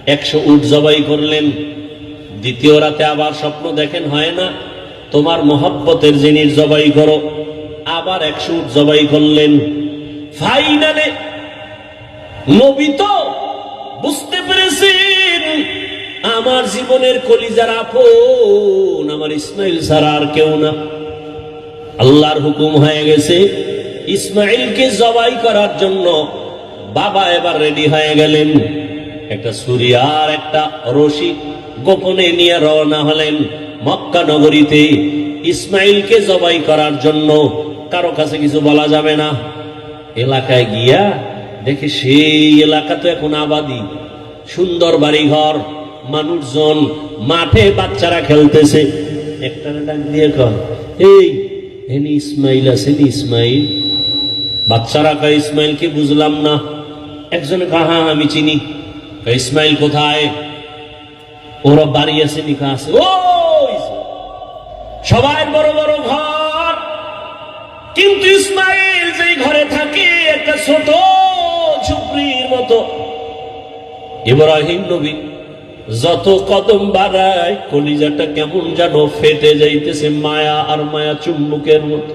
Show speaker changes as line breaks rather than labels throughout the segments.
100 উট জবাই করলেন। দ্বিতীয় রাতে আবার স্বপ্ন দেখেন হয় না, তোমার মহব্বতের জিনিস জবাই করো। আবার 100 উট জবাই করলেন। ফাইনালে নবী তো বুঝতে পেরেছেন আমার জীবনের কলিজার আপন আমার ইসমাইল ছাড়া আর কেউ না। আল্লাহর হুকুম হয়ে গেছে, ইসমাইলকে জবাই করার জন্য বাবা এবার রেডি হয়ে গেলেন। একটা ছুরি আর একটা রশি গোপনে নিয়ে রওনা হলেন মক্কা নগরীতে ইসমাইলকে জবাই করার জন্য। কারো কাছে কিছু বলা যাবে না। এলাকায় গিয়া দেখে সেই এলাকা তো এখন আবাদি, সুন্দর বাড়িঘর, মানুষজন, মাঠে বাচ্চারা খেলতেছে। একটা ডাক দিয়ে কয়, এই এনি ইসমাইল আছেন? ইসমাইল? বাচ্চারা কয় ইসমাইলকে বুঝলাম না। একজনে কয় হ্যাঁ আমি চিনি। ইসমাইল কোথায়? ওরা বাড়ি আছে নিকা আছে। ও সবাই বড় বড় ঘর, কিন্তু ইসমাইল যেই ঘরে থাকে একটা ছোট ঝুপড়ির মতো। ইব্রাহিম নবী যত কদম বাড়ায় কলিজাটা কেমন যেন ফেটে যাইতেছে, মায়া আর মায়া চুম্বুকের মতো।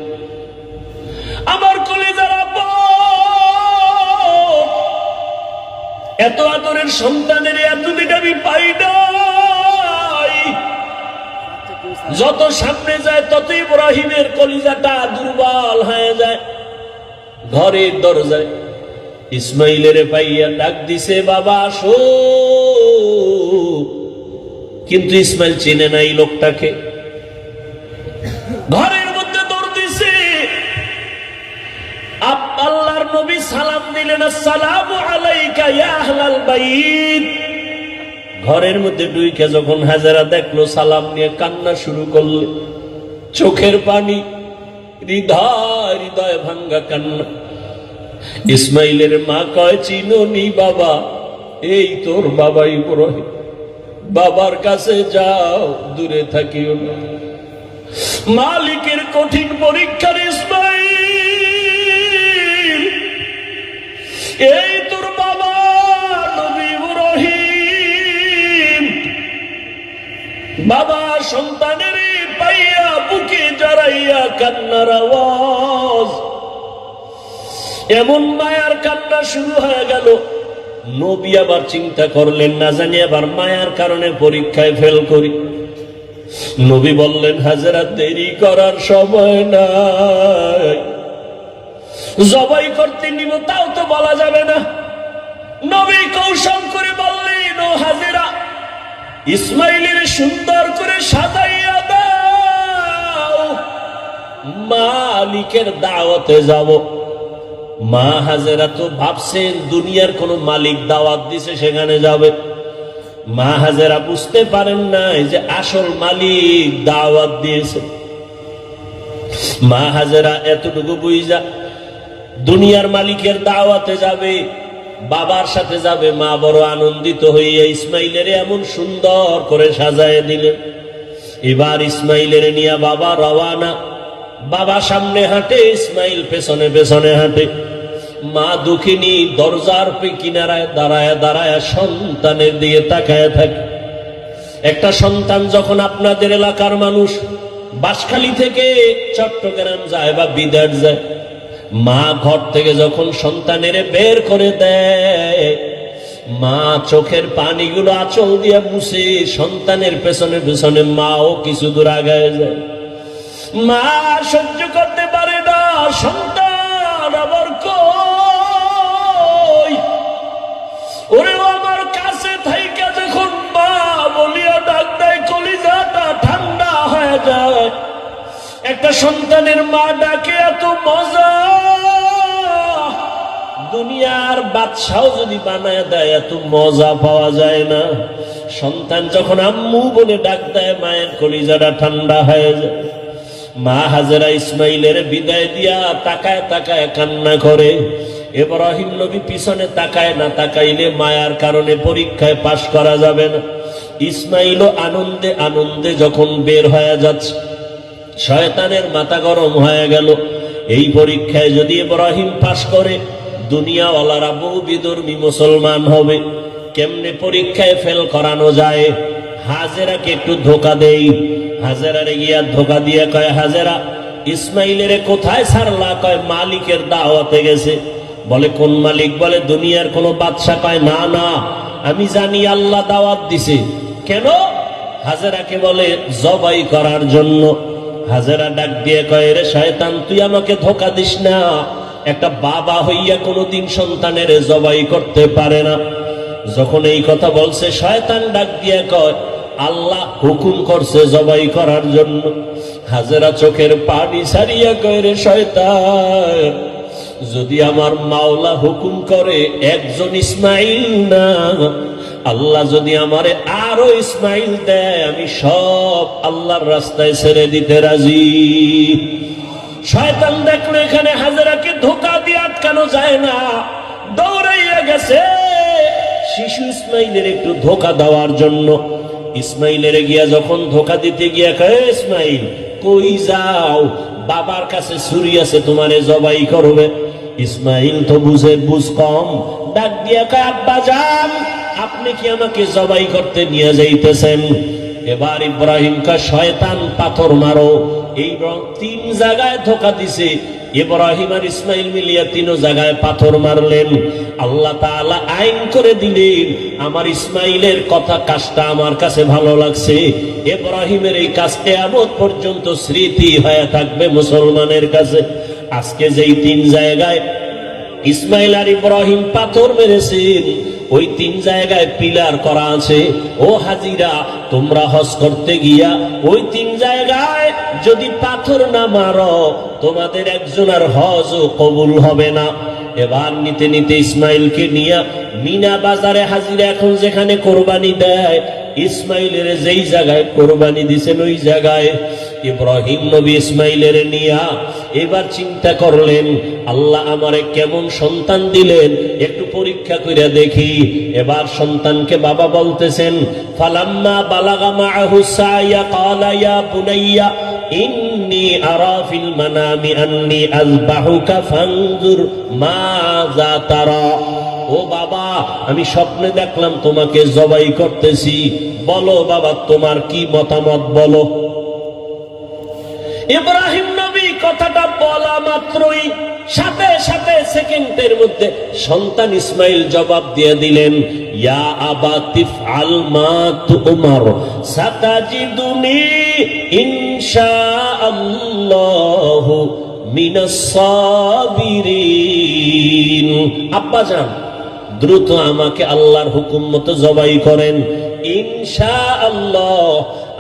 আমার কলিজার এত আদরের সন্তানের এতদিন আমি পাই নাই। যত সামনে যায় তত ইব্রাহিমের কলিজাটা দুর্বল হয়ে যায়। ঘরের দরজায় ইসমাইলের পাইয়া ডাক দিছে, বাবা আসো। কিন্তু ইসমাইল চেনে নাই লোকটাকে। ঘরের মধ্যে দৌড় দিছে। আল্লাহর নবী সালাম দিলেন, আসসালামু আলাইকা ইয়া আহলাল বাইত। ঘরের মধ্যে ঢুকে যখন হাজেরা দেখলো, সালাম নিয়ে কান্না শুরু করলো, চোখের পানি, হৃদয় হৃদয় ভাঙ্গা কান্না। ইসমাইলের মা কয়, চিনোনি বাবা? এই তোর বাবা ইব্রাহিম। বাবার কাছে যাও, দূরে থাকিও না। মালিকের কঠিন পরীক্ষার ইসমাইল, এই তোর বাবা নবী ইব্রাহিম। বাবা সন্তানের পাইয়া বুকে জড়াইয়া কান্নার আওয়াজ, এমন মায়ার কান্না শুরু হয়ে গেল। নবী আবার চিন্তা করলেন, না জানি আবার মায়ার কারণে পরীক্ষায় ফেল করি। নবী বললেন, হাজেরা দেরি করার সময় নাই, জবাই করতে নিব তাও তো বলা যাবে না। নবী কৌশল করে বললেন, ও হাজেরা, ইসমাইলের সুন্দর করে সাজাইয়া দাও, মালিকের দাওয়াতে যাব। মা হাজেরা তো ভাবছেন দুনিয়ার কোন মালিক দাওয়াত দিছে সেখানে যাবে। মা হাজেরা বুঝতে পারেন নাই যে আসল মালিক দাওয়াত দিয়েছে। মা হাজেরা এতটুকু বুঝা দুনিয়ার মালিকের দাওয়াতে যাবে, বাবার সাথে যাবে। মা বড় আনন্দিত হইয়া ইসমাইলের এমন সুন্দর করে সাজায় দিলেন। এবার ইসমাইলের নিয়ে বাবা রওয়ানা। বাবা সামনে হাঁটে, ইসমাইল পেছনে পেছনে হাঁটে। মা দুঃখিনী দরজার কিনারায় দাঁড়ায় দাঁড়ায় সন্তানের দিকে তাকায় থাকে। একটা সন্তান যখন আপনাদের এলাকার মানুষ বাঁশখালী থেকে চট্টগ্রাম যায় বা বিদেশ যায়, মা ঘর থেকে যখন সন্তানের বের করে দেয়, মা চোখের পানিগুলো আঁচল দিয়ে মুছে সন্তানের পেছনে পেছনে মাও কিছু দূর আগায় যায়। মা সহ্য করতে পারে না, সন্তান আবার কই, ওরে আমার কাছে থাইকা যখন মা বলিয়া ডাক দেয়, কলিজাটা ঠান্ডা হয়ে যায়। একটা সন্তানের মা ডাকে এত মজা, দুনিয়ার বাদশাও যদি বানায় দেয় এত মজা পাওয়া যায় না। সন্তান যখন আম্মু বলে ডাক দেয়, মায়ের কলিজাটা ঠান্ডা হয়ে যায়। মা হাজেরা ইসমাইলের বিদায় দিয়া তাকায় তাকায় কান্না করে। ইব্রাহিম নবী পিছনে তাকায় না, তাকাইলে মায়ার কারণে পরীক্ষায় পাশ করা যাবে না। ইসমাইলও আনন্দে আনন্দে যখন বের হয়ে যাচ্ছে, শয়তানের মাথা গরম হয়ে গেল। এই পরীক্ষায় যদি ইব্রাহিম পাশ করে, দুনিয়াওয়ালারা বহু বিধর্মী মুসলমান হবে, কেমনে পরীক্ষায় ফেল করানো যায়। হাজেরাকে একটু ধোকা দেই। হাজেরারে গিয়া ধোকা দিয়ে কয়, হাজেরা ইসমাইলের কোথায় ছাড়লা? কয় মালিকের দাওয়াতে গেছে। বলে কোন মালিক? বলে দুনিয়ার কোন বাদশা। কয় না না, আমি জানি আল্লাহ দাওয়াত দিছে। কেন? হাজেরাকে বলে জবাই করার জন্য। হাজেরা ডাক দিয়ে কয়, রে শয়তান, তুই আমাকে ধোকা দিস না। একটা বাবা হইয়া কোনোদিন সন্তানের জবাই করতে পারে না। যখন এই কথা বলছে, শয়তান ডাক দিয়ে কয়, আল্লাহ হুকুম করছে জবাই করার জন্য। হাজেরা চোখের পানি ছাড়িয়া কয়, রে শয়তান, যদি আমার মাওলা হুকুম করে একজন ইসমাইল না, আল্লাহ যদি আমারে আরো ইসমাইল দেয়, আমি সব আল্লাহর রাস্তায় ছেড়ে দিতে রাজি। শয়তান দেখলো এখানে হাজেরাকে ধোকা দিয়ে আটকানো যায় না, দৌড়াইয়া গেছে শিশু ইসমাইলের একটু ধোকা দেওয়ার জন্য। ইসমাইলের গিয়া যখন ধোকা দিতে গিয়া কয়, ইসমাইল কই যাও? বাবার কাছে ছুরি আছে, তোমারে জবাই করবে। ইসমাইল তো বুঝ কম, ডাক দিয়া কয়, আব্বা যান, আপনি কি আমাকে জবাই করতে নিয়ে যাইতেছেন? এবার ইব্রাহিম কয়, শয়তান পাথর মারো। এই 3 জায়গায় ধোকা দিছে। ইব্রাহিম আর ইসমাইল মিলিয়া 3 জায়গায় পাথর মারলেন। আল্লাহ তাআলা আইন করে দিলেন, আমার ইসমাইলের কথা কাজটা আমার কাছে ভালো লাগছে। ইব্রাহিমের এই কাজ কিয়ামত পর্যন্ত স্মৃতি হয়ে থাকবে মুসলমানের কাছে। আজকে যেই 3 জায়গায় ইসমাইল আর ইব্রাহিম পাথর মেরেছেন, ওই 3 জায়গায় পিলার করা আছে। ও হাজিরা, তোমরা হজ করতে গিয়া ওই 3 জায়গায় যদি পাথর না মারো, তোমাদের একজনের হজও কবুল হবে না। এবার নিতে নিতে ইসমাইলকে নিয়া মিনা বাজারে হাজিরা এখন যেখানে কোরবানি দেয়, ইসমাইলের যেই জায়গায় কোরবানি দিছেন ওই জায়গায় ইব্রাহিম নবী ইসমাইলের নিয়া এবার চিন্তা করলেন, আল্লাহ আমারে কেমন সন্তান দিলেন, একটু পরীক্ষা করে দেখি। এবার সন্তানকে বাবা বলতেছেন, ফালাম্মা বালাগা মাআহু সায়া ক্বালা ইয়া বুনাইয়া ইন্নী আরা ফিল মানামি আন্নী আযবাহুকা ফানজুর মাযা তারা। ও বাবা, আমি স্বপ্নে দেখলাম তোমাকে জবাই করতেছি, বলো বাবা তোমার কি মতামত বলো। ইব্রাহিম নবী কথাটা বলা মাত্রই সাথে সাথে সেকেন্ডের মধ্যে সন্তান ইসমাইল জবাব দিয়ে দিলেন, ইয়া আবা তিফআল মা তুমার সাতাজিদুনি ইনশাআল্লাহু মিনাস সাবিরিন। আব্বা জান, দ্রুত আমাকে আল্লাহর হুকুম মতো জবাই করেন, ইনশাআল্লাহ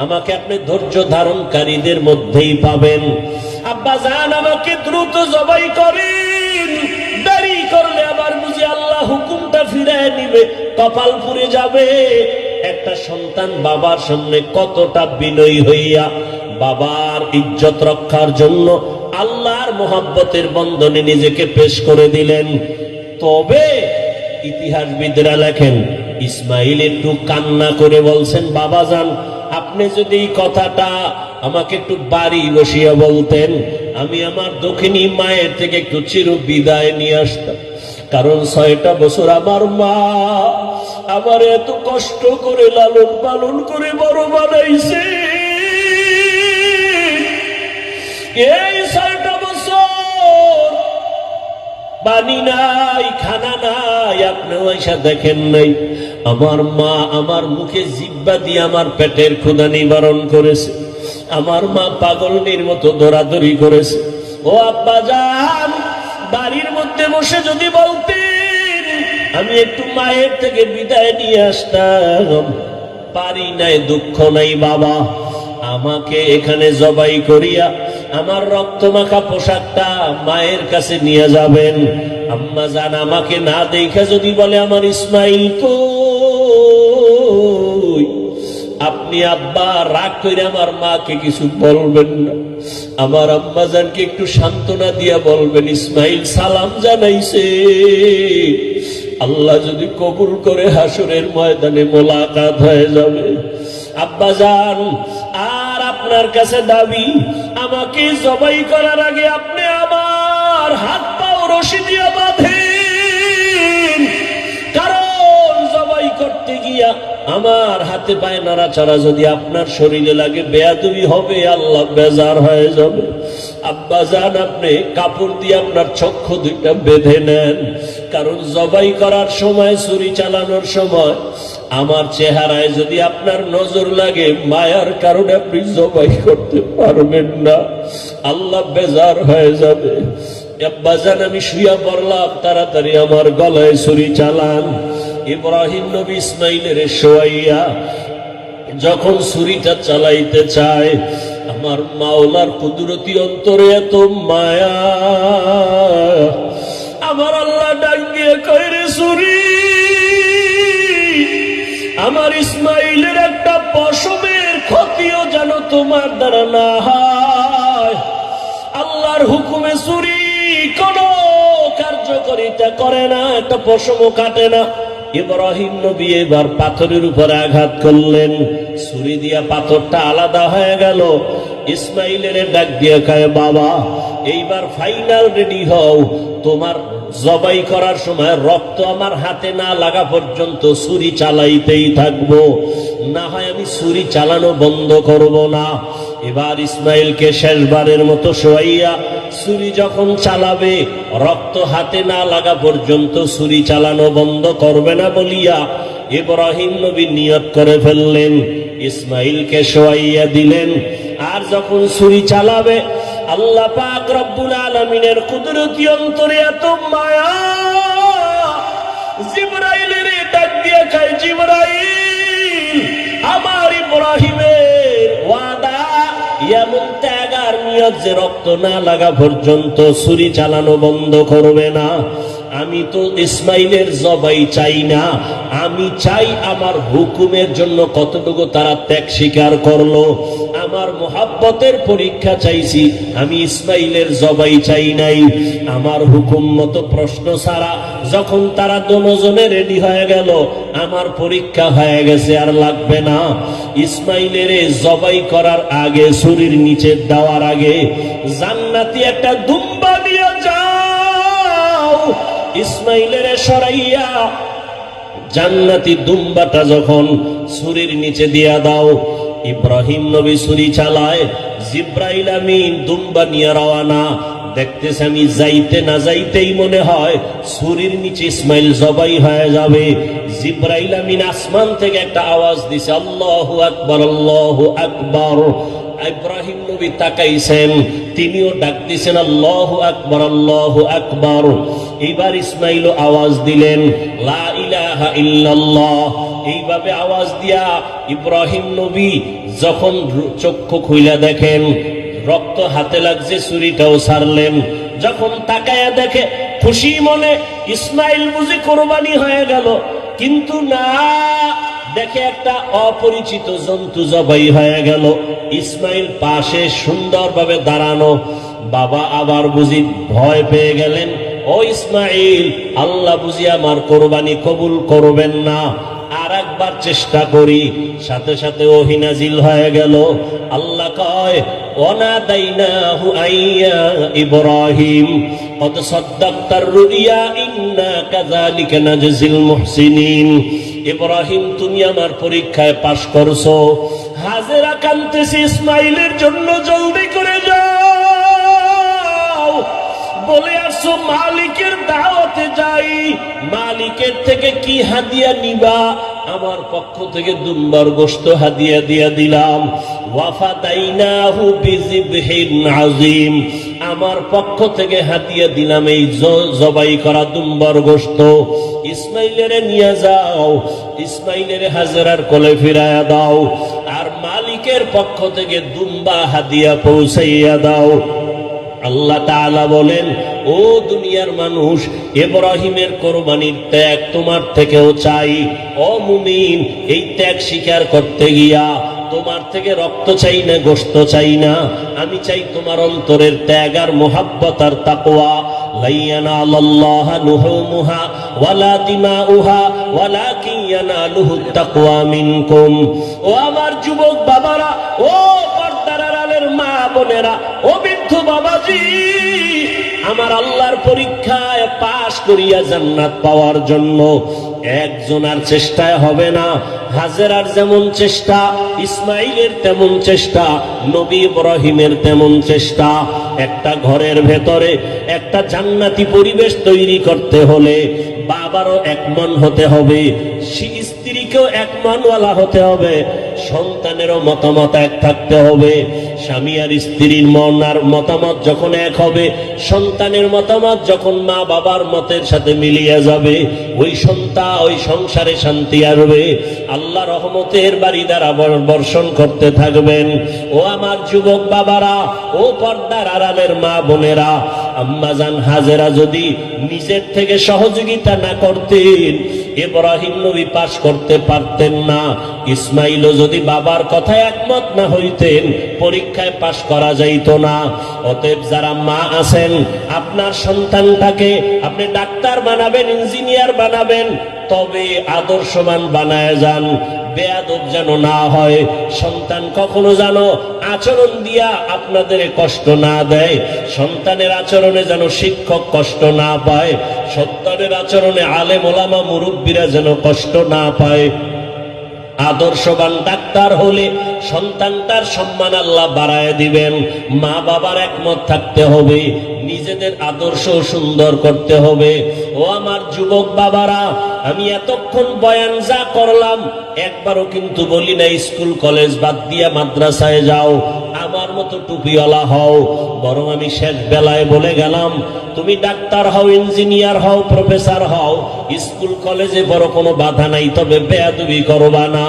আমাকে আপনি ধৈর্য ধারণকারীদের মধ্যেই পাবেন। আব্বা জান, আমাকে দ্রুত জবাই করেন, দেরি করলে আবার বুঝি আল্লাহ হুকুমটা ফিরিয়ে নিবে, কপাল পুড়ে যাবে। একটা সন্তান বাবার সামনে কতটা বিনয়ী হইয়া বাবার ইজ্জত রক্ষার জন্য আল্লাহর মোহাব্বতের বন্ধনে নিজেকে পেশ করে দিলেন। তবে ইতিহাসবিদরা লেখেন, ইসমাইল একটু কান্না করে বলছেন, বাবা জান, আপনি যদি এই কথাটা আমাকে একটু বাড়ি বসিয়া বলতেন, আমি আমার দক্ষিণী মায়ের থেকে একটু চির বিদায় নিয়ে আসতাম। কারণ 6টা বছর আমার মা আমার এত কষ্ট করে লালন পালন করে বড় বানাইছে। এই 6টা বছর পানি নাই, খানা নাই, আপনিও আইসা দেখেন নাই। আমার মা আমার মুখে জিহ্বা দিয়ে আমার পেটের ক্ষুধা নিবারণ করেছে। আমার মা পাগলনির মতো দৌড়াদৌড়ি করেছে। ও আব্বা জান, বাড়ির মধ্যে বসে যদি বলতেন আমি একটু মায়ের থেকে বিদায় নিয়ে আসতাম, পারি নাই, দুঃখ নাই বাবা, আমাকে এখানে জবাই করিয়া আমার রক্তমাখা পোশাকটা মায়ের কাছে নিয়ে যাবেন। আম্মা জান আমাকে না দেখা যদি বলে আমার ইসমাইল কই, আপনি আব্বা রাগ করে আমার মাকে কিছু বলবেন না, আমার আম্মা জানকে একটু সান্ত্বনা দিয়া বলবেন ইসমাইল সালাম জানাইছে, আল্লাহ যদি কবুল করে হাসরের ময়দানে মোলাকাত হয়ে যাবে। আব্বা জান, আর আপনার কাছে দাবি, আমাকে জবাই করার আগে আপনি আমার হাত পাও রশি দিয়ে বাঁধেন, কারণ জবাই করতে আমার হাতে পায়ে নাড়াচাড়া যদি আপনার শরীরে লাগে বেয়াদবি হবে, আল্লাহ বেজার হয়ে যাবে। আব্বাজান, আপনি কাপড় দিয়ে আপনার চক্ষু দুইটা বেঁধে নেন, কারণ জবাই করার সময়, ছুরি চালানোর সময় আমার চেহারায় যদি আপনার নজর লাগে, মায়ার কারণে আপনি জবাই করতে পারবেন না, আল্লাহ বেজার হয়ে যাবে। আব্বাজান, আমি শুয়া পড়লাম, তাড়াতাড়ি আমার গলায় ছুরি চালান। ইব্রাহিম নবী ইসমাইলের শোয়াইয়া যখন ছুরিটা চালাইতে চায়, আমার মাওলার কুদরতি অন্তরে এত মায়া, আমার আল্লাহ ডাক দিয়ে কয়, রে ছুরি, আমার ইসমাইলের একটা পশমের ক্ষতিও যেন তোমার দ্বারা না হয়। আল্লাহর হুকুমে ছুরি কোনো কার্যকারিতা করে না, একটা পশমও কাটে না। ইব্রাহিম নবী এবার পাথরের উপরে আঘাত করলেন, ছুরি দিয়া পাথরটা আলাদা হয়ে গেল। ইসমাইলের ডাক দিয়ে কয়, বাবা, এইবার ফাইনাল রেডি হও, তোমার জবাই করার সময় রক্ত আমার হাতে না লাগা পর্যন্ত ছুরি চালাইতেই থাকবো, না হয় আমি ছুরি চালানো বন্ধ করব না। এবার ইসমাইলকে শেষবারের মতো শোয়াইয়া ছুরি যখন চালাবে, রক্ত হাতে না লাগা পর্যন্ত ছুরি চালানো বন্ধ করবে না বলিয়া ইব্রাহিম নবী নিয়ত করে ফেললেন। ইসমাইলকে শোয়াইয়া দিলেন, আর যখন ছুরি চালাবে, আল্লাহ পাক রব্বুল আলামিনের কুদরতি অন্তরে এত মায়া, জিবরাইলের ডাক দিয়ে কয়, জিবরাইল, আমার ইব্রাহিমের ওয়াদা, এমন ত্যাগ আর নিয়ত যে রক্ত না লাগা পর্যন্ত ছুরি চালানো বন্ধ করবে না। আমি তো ইসমাইলের জবাই চাই না, আমি চাই আমার হুকুমের জন্য কতটুকু তারা ত্যাগ স্বীকার করলো। আমার মোহাব্বতের পরীক্ষা চাইছি, আমি ইসমাইলের জবাই চাই নাই। আমার হুকুম মতো প্রশ্ন ছাড়া যখন তারা দুজনে রেডি হয়ে গেল, আমার পরীক্ষা হয়ে গেছে, আর লাগবে না। ইসমাইলের জবাই করার আগে, ছুরির নিচে দেওয়ার আগে, জান্নাতি একটা দুম্বা নিয়ে যাও, ইসমাইলের সরাইয়া জান্নাতি দুম্বাটা যখন ছুরির নিচে দিয়া দাও। ইব্রাহিম নবী ছুরি চালায়, জিব্রাইল আমিন দুম্বা নিয়ে রওয়ানা। দেখতেছে আমি যাইতে না যাইতেই মনে হয় ছুরির নিচে ইসমাইল জবাই হয়ে যাবে। জিব্রাইল আমিন আসমান থেকে একটা আওয়াজ দিছে, আল্লাহু আকবার, আল্লাহু আকবার। ইব্রাহিম নবী তাকাইছেন, তিনিও ডাক দিছেন, আল্লাহু আকবার, আল্লাহু আকবার। এইবার ইসমাইল আওয়াজ দিলেন, লা ইলাহা ইল্লাল্লাহ। এইভাবে আওয়াজ দিয়া ইব্রাহিম নবী যখন চক্ষু খুইলা দেখেন রক্ত হাতে লাগছে, ছুরিটাও ছাড়লেন। যখন তাকায়া দেখে, খুশি মনে ইসমাইল বুঝি কোরবানি হয়ে গেল, কিন্তু না, দেখে একটা অপরিচিত জন্তু জবাই হয়ে গেল। ইসমাইল পাশে সুন্দরভাবে দাঁড়ানো। বাবা আবার বুঝি ভয় পেয়ে গেলেন, ও ইসমাইল, আল্লাহ বুঝি আমার কোরবানি কবুল করবেন না, আর একবার চেষ্টা করি। সাথে সাথে ওহী নাজিল হয়ে গেল। আল্লাহ কয়, ওয়ানাদাইনাহু আইয়া ইব্রাহিম কদ সাদ্দাকতার রুইয়া ইন্না কাযালিকা নাজজিল মুহসিনিন। ইব্রাহিম, তুমি আমার পরীক্ষায় পাশ করছো। হাজেরা কাঁদতেছে ইসমাইলের জন্য, জলদি করে যাও। বলে আসো মালিকের দাওয়াতে যাই, মালিকের থেকে কি হাদিয়া নিবা? আমার পক্ষ থেকে দুম্বার গোশত হাদিয়া দিয়া দিলাম। ওয়াফাদাইনাহু বিযিবহিন আযীম, আমার পক্ষ থেকে হাদিয়া দিলাম এই জবাই করা দুম্বার গোশত। ইসমাইলের নিয়ে যাও, ইসমাইলের হাজরার কোলে ফিরায়া দাও, আর মালিকের পক্ষ থেকে দুম্বা হাদিয়া পৌঁছাইয়া দাও। আল্লাহ তাআলা বলেন, ও দুনিয়ার মানুষ, ইব্রাহিমের কোরবানির ত্যাগ তোমার থেকেও চাই। ও মুমিন, এই ত্যাগ স্বীকার করতে গিয়া তোমার থেকে রক্ত চাই না, গোশত চাই না, আমি চাই তোমার অন্তরের ত্যাগ আর মুহাব্বত আর তাকওয়া। লা ইয়ানালাল্লাহা লুহুমুহা ওয়ালা দিমাউহা ওয়ালাকিন ইয়ানালুহুত তাকওয়া মিনকুম। ও আমার যুবক বাবারা, ও পর্দার আড়ালের মা বোনেরা, ও বৃদ্ধ বাবাজি, আমার আল্লাহর পরীক্ষায় পাশ করিয়া জান্নাত পাওয়ার জন্য একজনের চেষ্টায় হবে না। হাজেরার যেমন চেষ্টা, ইসমাইলের তেমন চেষ্টা, নবী ইব্রাহিমের তেমন চেষ্টা। একটা ঘরের ভেতরে একটা জান্নাতি পরিবেশ তৈরি করতে হলে বাবারও এক মন হতে হবে, স্ত্রীকেও এক মনওয়ালা হতে হবে, সন্তানেরও মতামত এক থাকতে হবে। স্বামী আর স্ত্রীর মন আর মতামত যখন এক হবে, সন্তানের মতামত যখন মা বাবার মতের সাথে মিলিয়ে যাবে, ওই সন্তান ওই সংসারে শান্তি আসবে, আল্লাহ রহমতের বাড়ি দ্বারা বর্ষণ করতে থাকবেন। ও আমার যুবক বাবারা, ও পর্দার আড়ালের মা বোনেরা, আম্মাজান হাজেরা যদি নিজের থেকে সহযোগিতা না করতেন, ইব্রাহিম নবী পাশ করতে পারতেন না। ইসমাইলও যদি বাবার কথায় একমত না হইতেন, পরীক্ষায় পাশ করা যাইত না। অতএব যারা মা আছেন, আপনার সন্তানটাকে আপনি ডাক্তার বানাবেন, ইঞ্জিনিয়ার বানাবেন, তবে আদর্শবান বানায় যান, বেয়াদব যেন না হয়। সন্তান কখনো যেন আচরণ দিয়া আপনাদের কষ্ট না দেয়, সন্তানের আচরণে যেন শিক্ষক কষ্ট না পায়, সন্তানের আচরণে আলেম ওলামা মুরব্বীরা যেন কষ্ট না পায়। আদর্শবান ডাক্তার হলে সন্তানটার সম্মান আল্লাহ বাড়ায় দিবেন। মা বাবার একমত থাকতে হবে, নিজেদের আদর্শ সুন্দর করতে হবে। ও আমার যুবক বাবারা, আমি এতক্ষণ বয়ান যা করলাম একবারও কিন্তু বলি না স্কুল কলেজ বাদ দিয়া মাদ্রাসায় যাও, আমার মতো টুপিওয়ালা হও। বরং আমি শেষ বেলায় বলে গেলাম, তুমি ডাক্তার হও, ইঞ্জিনিয়ার হও, প্রফেসর হও, স্কুল কলেজে বড় কোনো বাধা নাই, তবে বেয়াদবি করবা না।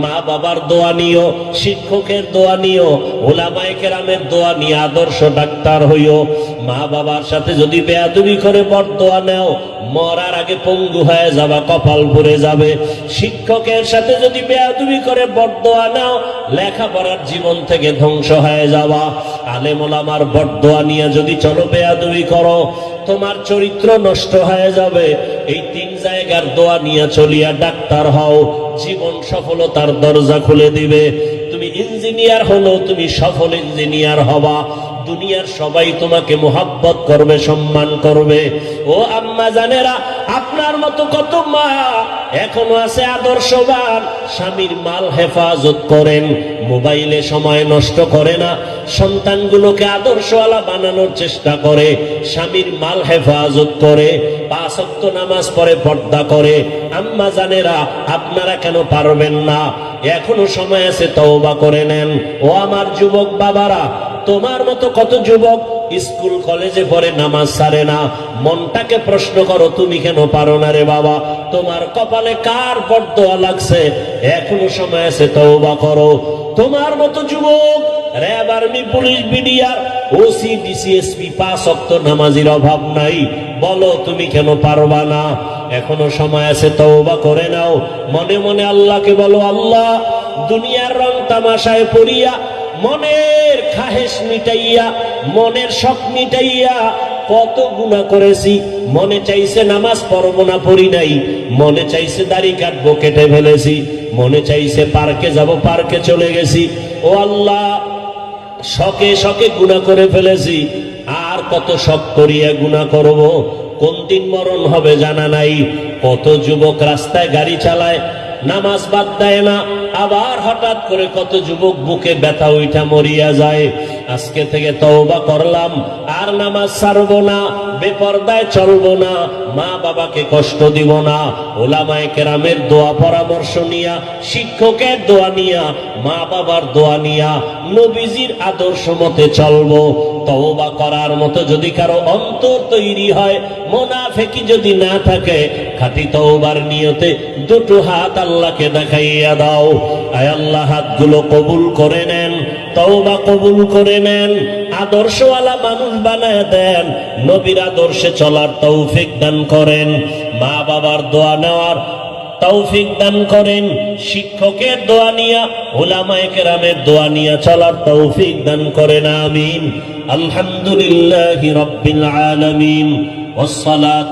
মা বাবার দোয়া নিও, শিক্ষকের দোয়া নিও, ওলামায়ে কেরামের দোয়া নিয়ে আদর্শ ডাক্তার হইও। মা বাবার সাথে যদি বেয়াদবি করে বরদোয়া নাও, মরার আগে পঙ্গু হয়ে যাবা, কপাল পুড়ে যাবে। শিক্ষকের সাথে যদি বেয়াদবি করে বরদোয়া নাও, লেখাপড়ার জীবন থেকে ধ্বংস হয়ে যাওয়া। আলেম ওলামার বরদোয়া নিয়ে যদি চলো বেয়াদবি করো, তোমার চরিত্র নষ্ট হয়ে যাবে। এই তিন জায়গার দোয়া নিয়ে চলিয়া ডাক্তার হও, জীবন সফলতার দরজা খুলে দিবে। তুমি ইঞ্জিনিয়ার হলো, তুমি সফল ইঞ্জিনিয়ার হবা, দুনিয়ার সবাই তোমাকে মোহাব্বত করবে, সম্মান করবে। ও আম্মা জানেরা, আপনার মতো কত মা এখনো আছে আদর্শবান, স্বামীর মাল হেফাজত করেন, মোবাইলে সময় নষ্ট করে না, সন্তানগুলোকে আদর্শওয়ালা বানানোর চেষ্টা করে, স্বামীর মাল হেফাজত করে, 5 ওয়াক্ত নামাজ পড়ে, পর্দা করে। আম্মা জানেরা, আপনারা কেন পারবেন না? এখনো সময় আছে, তওবা করে নেন। ও আমার যুবক বাবারা, তোমার মতো কত যুবক স্কুল কলেজে পড়ে নামাজ ছাড়ে না। মনটাকে প্রশ্ন করো, তুমি কেন পারো না রে বাবা? তোমার কপালে কার বরদোয়া লাগছে? এখনো সময় আছে, তওবা করো। তোমার মতো যুবক RAB, army, police, BDR, OC, DC SP 5 ওয়াক্ত নামাজির অভাব নাই, বলো তুমি কেন পারবা না? এখনো সময় আছে, তওবা করে নাও। মনে মনে আল্লাহকে বলো, আল্লাহ, দুনিয়ার রং তামাশায় পড়িয়া, মনের খাহেশ মিটাইয়া, মনের শখ মিটাইয়া কত গুনাহ করেছি। মনে চাইছে নামাজ পড়বো না, পড়ি নাই। মনে চাইছে দাড়ি কাটবো, কেটে ফেলেছি। মনে চাইছে পার্কে যাব, পার্কে চলে গেছি। ও আল্লাহ, শখে শখে গুনাহ করে ফেলেছি, আর কত শখ করিয়া গুনাহ করব? কোন দিন মরণ হবে জানা নাই। কত যুবক রাস্তায় গাড়ি চালায়, নামাজ বাদ দেয় না, আবার হঠাৎ করে কত যুবক বুকে ব্যথা উঠা মরিয়া যায়। আজকে থেকে তওবা করলাম, আর নামাজ ছাড়বো না, বেপরদায় চলবো না, মা বাবাকে কষ্ট দিব না। ওলামায়ে কেরামের দোয়া পরামর্শ নিয়া, শিক্ষকের দোয়া নিয়া, মা বাবার দোয়া নিয়া, নবীজির আদর্শ মতে চলবো। তওবা করার মতো যদি কারো অন্তর তৈরি হয়, মুনাফিকি যদি না থাকে, খাঁটি তওবার নিয়তে দুটো হাত আল্লাহকে দেখাইয়া দাও। আয় আল্লাহ, হাতগুলো কবুল করে নেন, তওবা কবুল করে নেন, আদর্শওয়ালা মানুষ বানায় দেন, নবীর আদর্শে চলার তৌফিক দান করেন, মা বাবার দোয়া নেওয়ার তৌফিক দান করেন, শিক্ষকের দোয়া নিয়া, উলামায়ে কেরামের দোয়া নিয়া চলার তৌফিক দান করেন। আমিন। আলহামদুলিল্লাহি রাব্বিল আলামিন। ওয়াসসালাতু